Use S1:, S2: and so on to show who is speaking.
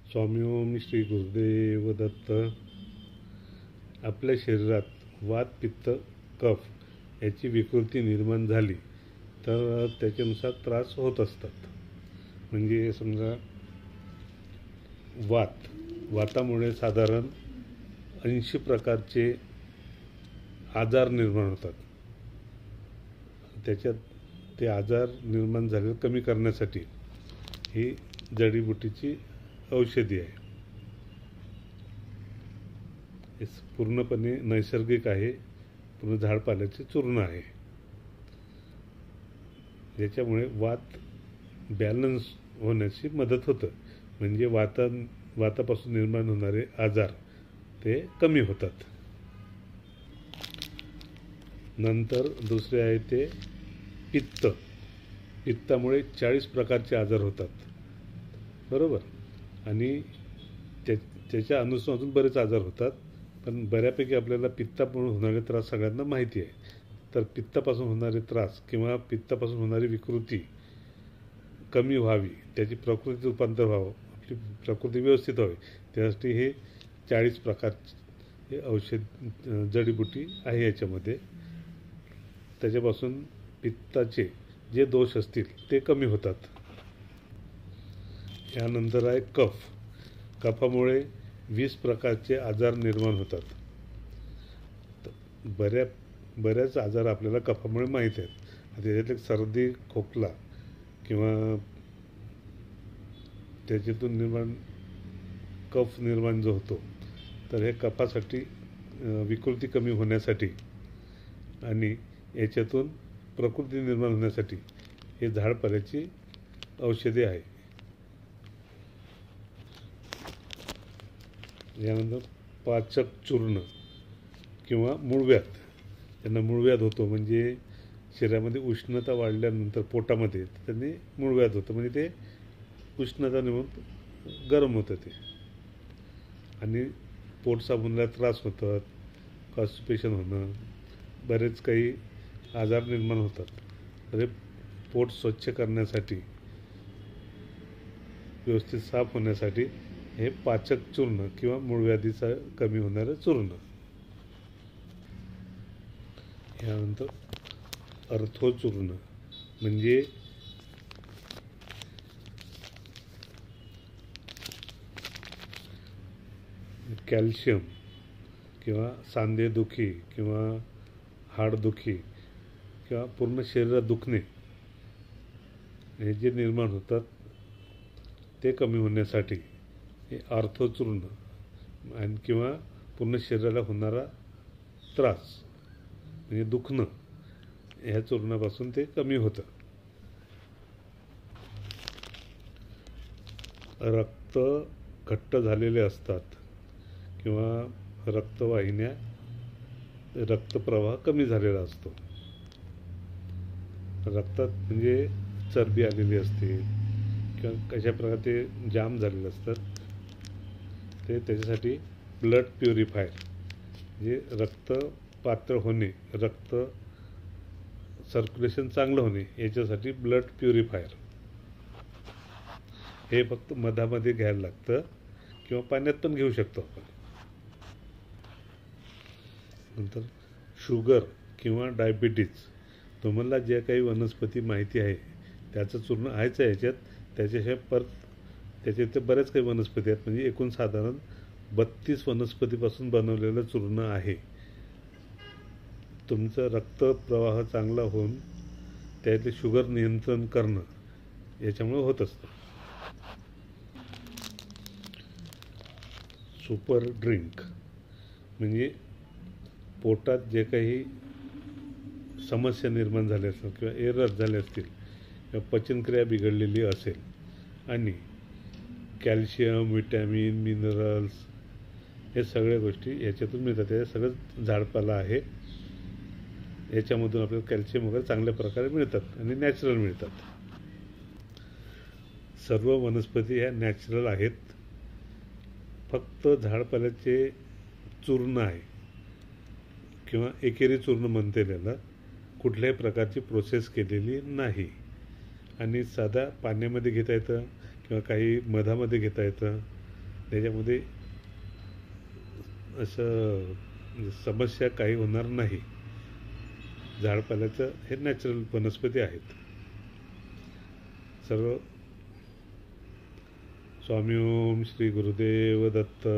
S1: स्वामी ओम श्री गुरुदेव दत्त. आपल्या शरीरात वात पित्त कफ याची विकृती निर्माण झाली तर त्याच्यानुसार त्रास होत असतात. म्हणजे समजा वातामुळे साधारण 80 प्रकारचे आजार निर्माण होतात. त्याच्यात ते आजार निर्माण झाले कमी करण्यासाठी ही जडीबुटीची औषधी आहे. हे पूर्णपणे नैसर्गिक आहे. पूर्ण झाडपाल्याचे चूर्ण आहे. ज्याच्यामुळे वात बॅलन्स होण्याची मदत होतं. म्हणजे वातापासून निर्माण होणारे आजार ते कमी होतात. नंतर दुसरे आहे ते पित्तामुळे 40 प्रकारचे आजार होतात, बरोबर. आणि त्याच्या अनुसरून बरेच आजार होतात. पण बऱ्यापैकी आपल्याला पित्तापासून होणारे त्रास सगळ्यांना माहिती आहे. तर पित्तापासून होणारे त्रास किंवा पित्तापासून होणारी विकृती कमी व्हावी, त्याची प्रकृती रूपांतर व्हावं, आपली प्रकृती व्यवस्थित व्हावी, त्यासाठी हे 40 प्रकारचे औषध जडीबुटी आहे याच्यामध्ये. त्याच्यापासून पित्ताचे जे दोष असतील ते कमी होतात. यानंतर आहे कफामुळे 20 प्रकारचे आजार निर्माण होतात. बऱ्याच आजार आपल्याला कफामुळे माहीत आहेत. त्याच्यातले सर्दी खोकला किंवा त्याच्यातून कफ निर्माण जो होतो, तर हे कफासाठी विकृती कमी होण्यासाठी आणि याच्यातून प्रकृती निर्माण होण्यासाठी हे झाडपाल्याची औषधे आहे. यानंतर पाचक चूर्ण किंवा मूळव्याध. त्यांना मूळव्याध होतो म्हणजे शरीरामध्ये उष्णता वाढल्यानंतर पोटामध्ये त्यांनी मूळव्याध होतं. म्हणजे ते उष्णता निघून गरम होतं ते, आणि पोट साफ होण्याला त्रास होतात, कॉन्स्टिपेशन होणं, बरेच काही आजार निर्माण होतात. तर हे पोट स्वच्छ करण्यासाठी, व्यवस्थित साफ होण्यासाठी हे पाचक चूर्ण किंवा मूळव्याधीचा कमी होणारं चूर्ण. यानंतर अर्थोचूर्ण म्हणजे कॅल्शियम किंवा सांधेदुखी किंवा हाडदुखी किंवा पूर्ण शरीरात दुखणे हे जे निर्माण होतात ते कमी होण्यासाठी हे अर्थोचूर्ण आणि किंवा पूर्ण शरीराला होणारा त्रास म्हणजे दुखणं, ह्या चूर्णापासून ते कमी होतं. रक्त घट्ट झालेले असतात किंवा रक्तवाहिन्या, रक्तप्रवाह कमी झालेला असतो. रक्तात म्हणजे चरबी आलेली असते किंवा कशा प्रकारे ते जाम झालेले असतात, ते त्याच्यासाठी ब्लड प्युरिफायर म्हणजे रक्त पातळ होणे, रक्त सर्क्युलेशन चांगलं होणे, याच्यासाठी ब्लड प्युरिफायर हे फक्त मधामध्ये घ्यायला लागतं किंवा पाण्यात पण घेऊ शकतो आपण. नंतर शुगर किंवा डायबिटीज. तुम्हाला जे काही वनस्पती माहिती आहे त्याचं चूर्ण आहेच आहे याच्यात. त्याच्याशिवाय त्याच्यात बऱ्याच काही वनस्पती आहेत. म्हणजे एकूण साधारण 32 वनस्पतीपासून बनवलेलं चूर्ण आहे. तुमचं रक्तप्रवाह चांगला होऊन त्यातले शुगर नियंत्रण करणं याच्यामुळे होत असतं. सुपर ड्रिंक म्हणजे पोटात जे काही समस्या निर्माण झाल्या असतील किंवा एरर झाले असतील किंवा पचनक्रिया बिघडलेली असेल आणि कॅल्शियम, विटॅमिन, मिनरल्स हे सगळ्या गोष्टी याच्यातून मिळतात. हे सगळं झाडपाला आहे. याच्यामधून आपल्याला कॅल्शियम वगैरे चांगल्या प्रकारे मिळतात आणि नॅचरल मिळतात. सर्व वनस्पती ह्या नॅचरल आहेत. फक्त झाडपाल्याचे चूर्ण आहे किंवा एकेरी चूर्ण म्हणते त्याला, कुठल्याही प्रकारची प्रोसेस केलेली नाही. आणि साधा पाण्यामध्ये घेता येतं किंवा काही मधामध्ये घेता येतं त्याच्यामध्ये असं समस्या काही होणार नाही. झाडपाल्याचं हे नॅचरल वनस्पती आहेत. सर्व स्वामी ओम श्री गुरुदेव दत्त.